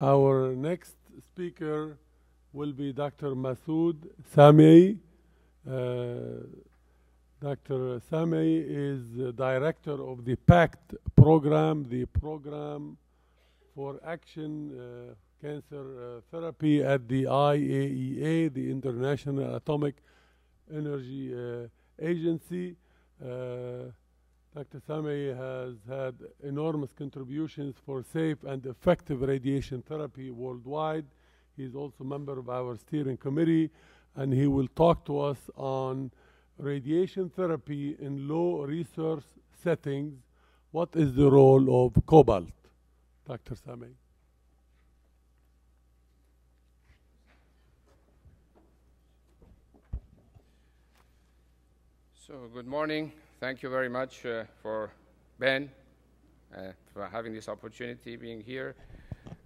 Our next speaker will be Dr. Massoud Samiei. Dr. Samiei is the director of the PACT program, the program for action cancer therapy at the IAEA, the International Atomic Energy Agency. Dr. Samiei has had enormous contributions for safe and effective radiation therapy worldwide. He's also a member of our steering committee, and he will talk to us on radiation therapy in low resource settings. What is the role of cobalt? Dr. Samiei. So good morning. Thank you very much for Ben for having this opportunity being here.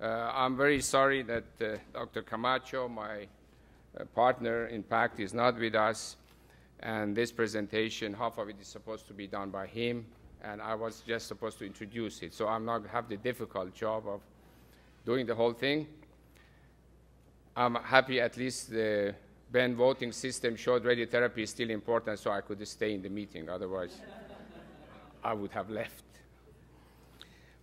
I'm very sorry that Dr. Camacho, my partner in PACT, is not with us. And this presentation, half of it is supposed to be done by him, and I was just supposed to introduce it. So I'm not have the difficult job of doing the whole thing. I'm happy at least the Ben voting system showed radiotherapy is still important, so I could stay in the meeting. Otherwise, I would have left.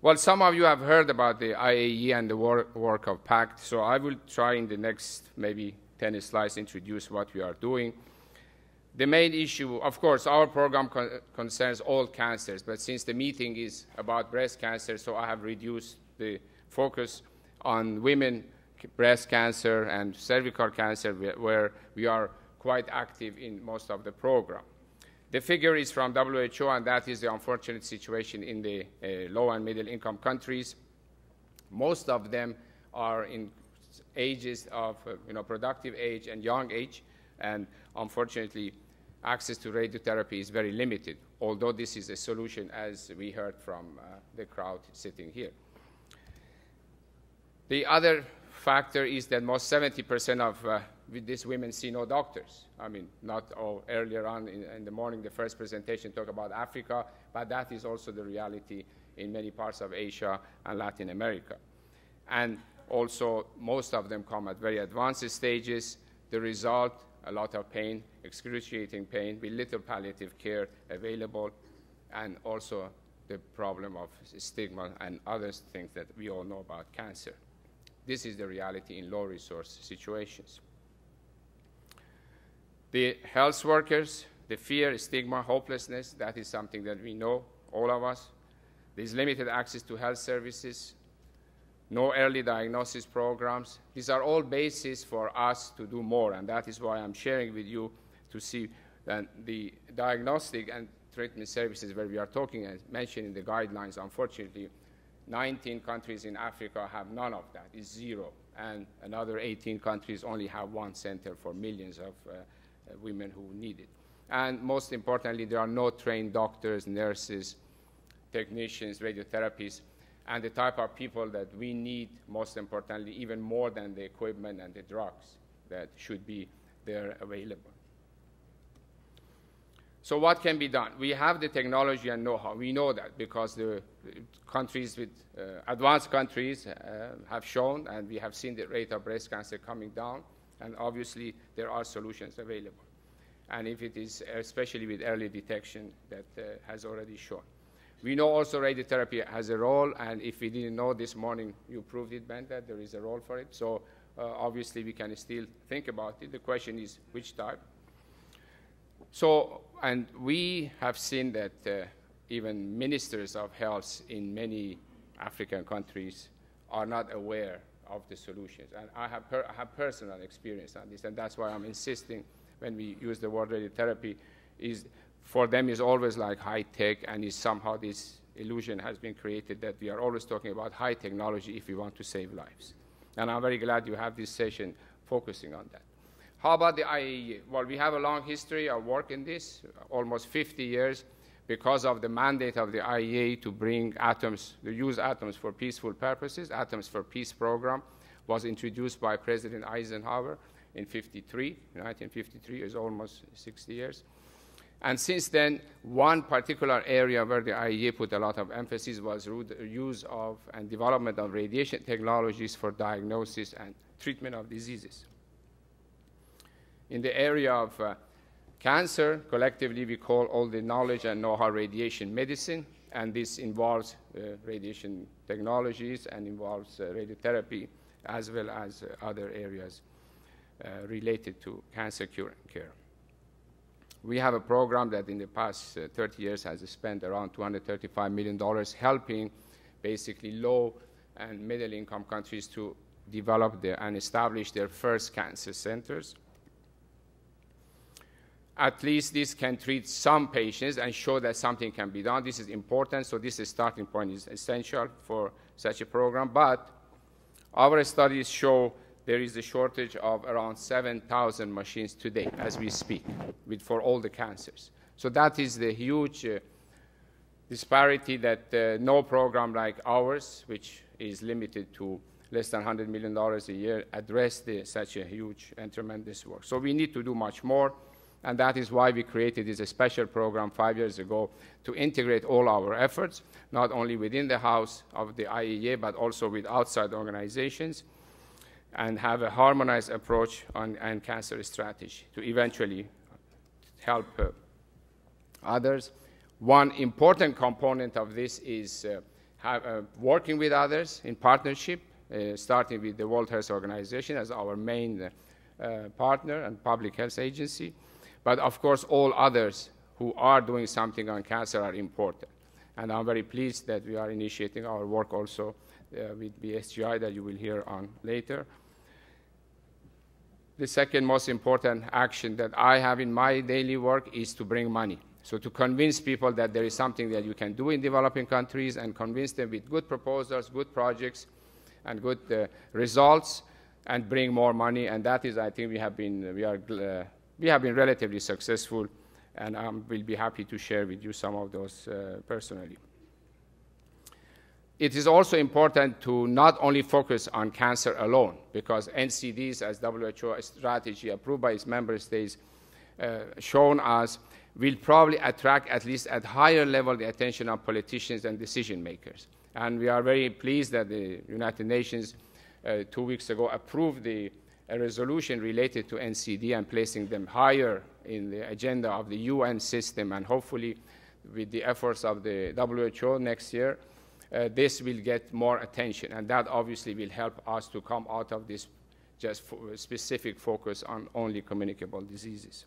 Well, some of you have heard about the IAEA and the work of PACT, so I will try in the next maybe 10 slides introduce what we are doing. The main issue, of course, our program concerns all cancers, but since the meeting is about breast cancer, so I have reduced the focus on women breast cancer and cervical cancer, where we are quite active in most of the program. The figure is from WHO, and that is the unfortunate situation in the low and middle income countries. Most of them are in ages of productive age and young age, and unfortunately access to radiotherapy is very limited, although this is a solution, as we heard from the crowd sitting here. The other factor is that most 70% of these women see no doctors. I mean, not earlier on in the morning, the first presentation talked about Africa, but that is also the reality in many parts of Asia and Latin America. And also, most of them come at very advanced stages. The result, a lot of pain, excruciating pain, with little palliative care available, and also the problem of stigma and other things that we all know about cancer. This is the reality in low-resource situations. The health workers, the fear, stigma, hopelessness, that is something that we know, all of us. There's limited access to health services, no early diagnosis programs. These are all bases for us to do more, and that is why I'm sharing with you to see that the diagnostic and treatment services where we are talking and mentioned in the guidelines, unfortunately, 19 countries in Africa have none of that, it's zero. And another 18 countries only have one center for millions of women who need it. And most importantly, there are no trained doctors, nurses, technicians, radiotherapists, and the type of people that we need, most importantly, even more than the equipment and the drugs that should be there available. So what can be done? We have the technology and know-how. We know that because the countries with advanced countries have shown, and we have seen the rate of breast cancer coming down, and obviously there are solutions available. And if it is, especially with early detection, that has already shown. We know also radiotherapy has a role, and if we didn't know this morning, you proved it, Ben, that there is a role for it. So obviously we can still think about it. The question is which type. So, and we have seen that even ministers of health in many African countries are not aware of the solutions. And I have personal experience on this, and that's why I'm insisting when we use the word radiotherapy, is for them is always like high tech, and is somehow this illusion has been created that we are always talking about high technology if we want to save lives. And I'm very glad you have this session focusing on that. How about the IAEA? Well, we have a long history of work in this, almost 50 years, because of the mandate of the IAEA to bring atoms, to use atoms for peaceful purposes. Atoms for Peace program was introduced by President Eisenhower in 1953, is almost 60 years. And since then, one particular area where the IAEA put a lot of emphasis was use of and development of radiation technologies for diagnosis and treatment of diseases. In the area of cancer, collectively we call all the knowledge and know-how radiation medicine, and this involves radiation technologies and involves radiotherapy as well as other areas related to cancer cure and care. We have a program that in the past 30 years has spent around $235 million helping basically low and middle income countries to develop and establish their first cancer centers. At least this can treat some patients and show that something can be done. This is important, so this starting point is essential for such a program. But our studies show there is a shortage of around 7,000 machines today as we speak for all the cancers. So that is the huge disparity that no program like ours, which is limited to less than $100 million a year, address such a huge and tremendous work. So we need to do much more, and that is why we created this special program 5 years ago to integrate all our efforts, not only within the house of the IAEA, but also with outside organizations, and have a harmonized approach and cancer strategy to eventually help others. One important component of this is working with others in partnership, starting with the World Health Organization as our main partner and public health agency. But of course, all others who are doing something on cancer are important. And I'm very pleased that we are initiating our work also with BHGI that you will hear on later. The second most important action that I have in my daily work is to bring money. So to convince people that there is something that you can do in developing countries and convince them with good proposals, good projects, and good results, and bring more money. And that is, I think, we have been relatively successful, and I will be happy to share with you some of those personally. It is also important to not only focus on cancer alone, because NCDs, as WHO strategy approved by its member states, shown us, will probably attract, at least at higher level, the attention of politicians and decision makers. And we are very pleased that the United Nations 2 weeks ago approved a resolution related to NCD and placing them higher in the agenda of the UN system, and hopefully with the efforts of the WHO next year, this will get more attention, and that obviously will help us to come out of this just specific focus on only communicable diseases.